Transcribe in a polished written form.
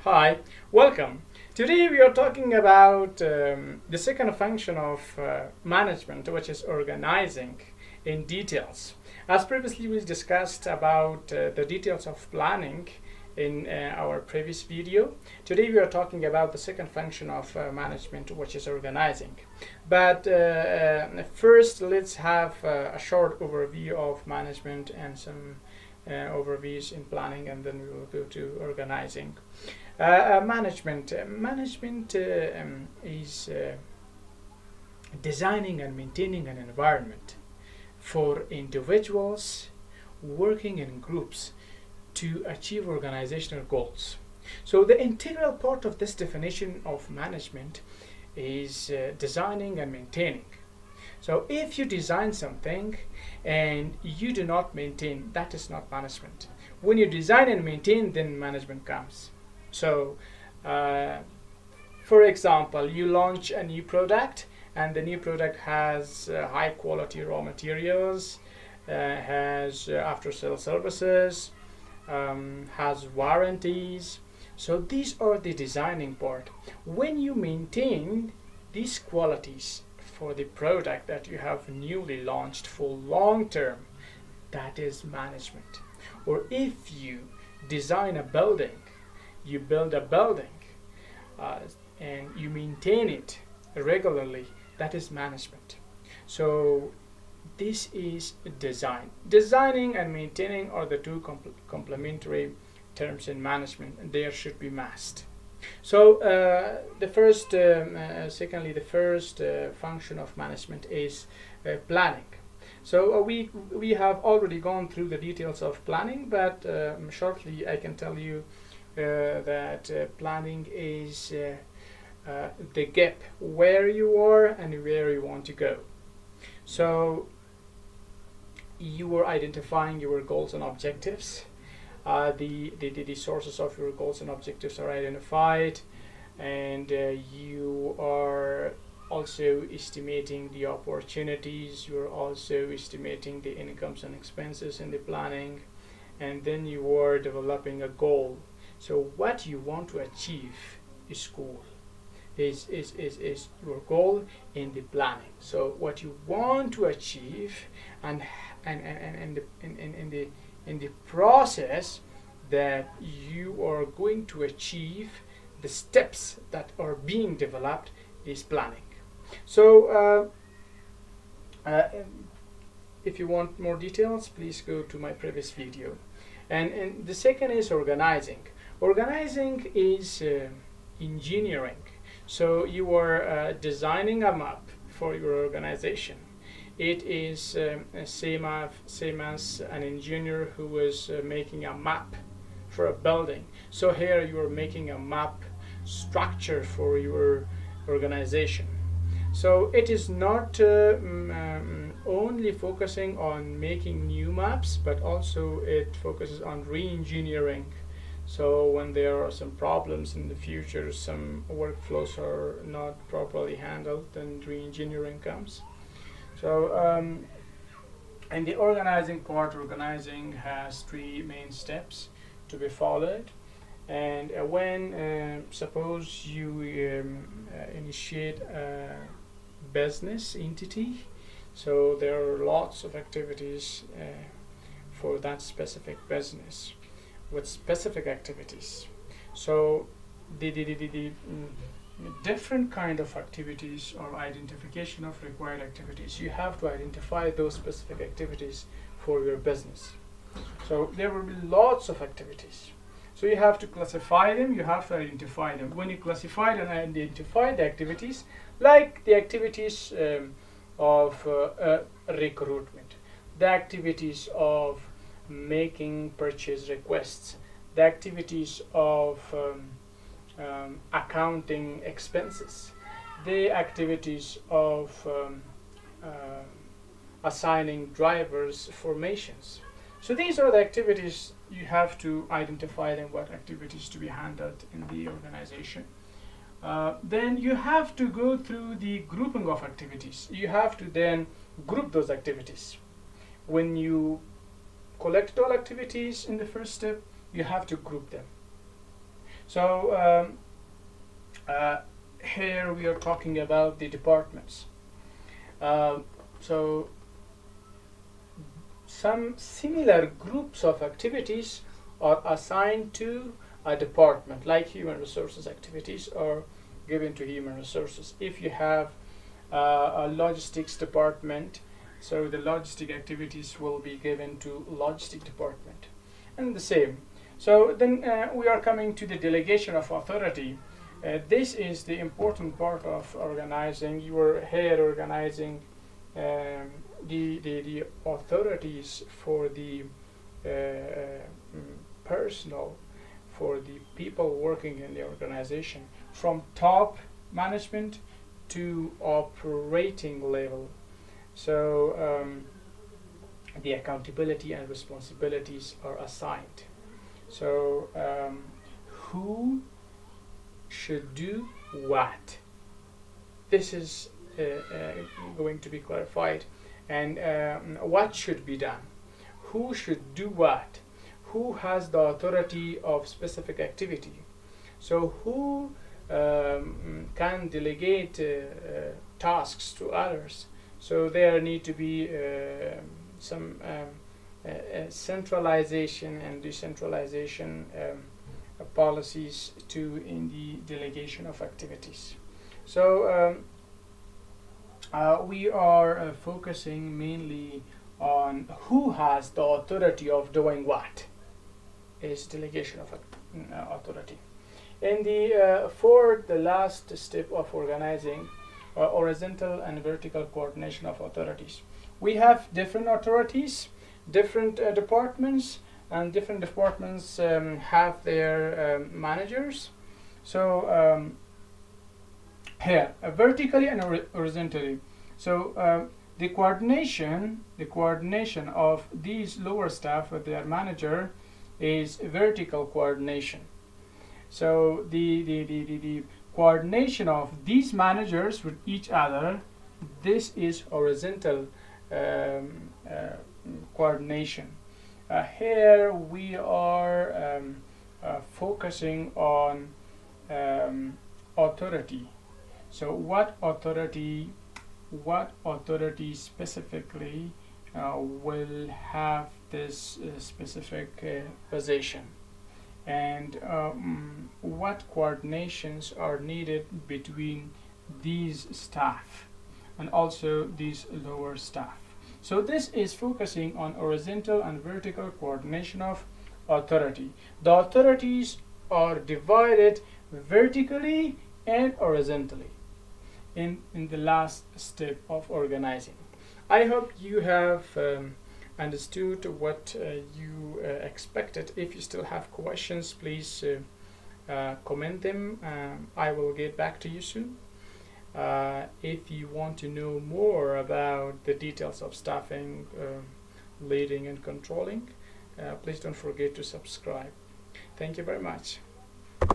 Hi, welcome. Today we are talking about the second function of management, which is organizing in details. As previously we discussed about the details of planning in our previous video, today we are talking about the second function of management, which is organizing. But first, let's have a short overview of management and some overviews in planning, and then we will go to organizing. Management is designing and maintaining an environment for individuals working in groups to achieve organizational goals. So the integral part of this definition of management is designing and maintaining. So if you design something and you do not maintain, that is not management. When you design and maintain, then management comes. So, for example, you launch a new product, and the new product has high quality raw materials, has after sale services, has warranties. So, these are the designing part. When you maintain these qualities for the product that you have newly launched for long term, that is management. Or if you design a building, you build a building uh, and you maintain it regularly, that is management. So this is design. Designing and maintaining are the two complementary terms in management, and there should be masked. So secondly, the first function of management is planning. So we have already gone through the details of planning, but shortly I can tell you that planning is the gap where you are and where you want to go. So you are identifying your goals and objectives. The sources of your goals and objectives are identified, and you are also estimating the opportunities. You are also estimating the incomes and expenses in the planning, and then you are developing a goal. So what you want to achieve is goal. Is your goal in the planning. So what you want to achieve, and in the process that you are going to achieve, the steps that are being developed is planning. So if you want more details, please go to my previous video. And the second is organizing. Organizing is engineering. So you are designing a map for your organization. It is same as an engineer who is making a map for a building. So here you are making a map structure for your organization. So it is not only focusing on making new maps, but also it focuses on re-engineering. So when there are some problems in the future, some workflows are not properly handled, then re-engineering comes. So in the organizing part, organizing has three main steps to be followed. And when suppose you initiate a business entity, so there are lots of activities for that specific business with specific activities. So the different kind of activities or identification of required activities, you have to identify those specific activities for your business. So there will be lots of activities. So you have to classify them, you have to identify them. When you classify and identify the activities, like the activities of recruitment, the activities of making purchase requests, the activities of accounting expenses, the activities of assigning drivers formations. So these are the activities. You have to identify them, what activities to be handled in the organization. Then you have to go through the grouping of activities. You have to then group those activities. When you collect all activities in the first step, you have to group them. So here we are talking about the departments. So some similar groups of activities are assigned to a department, like human resources activities are given to human resources. If you have a logistics department, so the logistic activities will be given to logistic department, and the same. So then we are coming to the delegation of authority. This is the important part of organizing. You are here organizing the authorities for the personnel, for the people working in the organization, from top management to operating level. So the accountability and responsibilities are assigned. So who should do what? This is going to be clarified. And what should be done? Who should do what? Who has the authority of specific activity? So who can delegate tasks to others? So there need to be some centralization and decentralization policies too in the delegation of activities. So we are focusing mainly on who has the authority of doing what, is delegation of authority. In the fourth, the last step of organizing, horizontal and vertical coordination of authorities. We have different authorities, different departments, and different departments have their managers. So here, vertically and horizontally. So the coordination of these lower staff with their manager is vertical coordination. So the coordination of these managers with each other, this is horizontal coordination. Here we are focusing on authority. So what authority specifically will have this specific position, and what coordinations are needed between these staff and also these lower staff. So this is focusing on horizontal and vertical coordination of authority. The authorities are divided vertically and horizontally in the last step of organizing. I hope you have understood what you expected. If you still have questions, please comment them. I will get back to you soon. If you want to know more about the details of staffing, leading and controlling, please don't forget to subscribe. Thank you very much.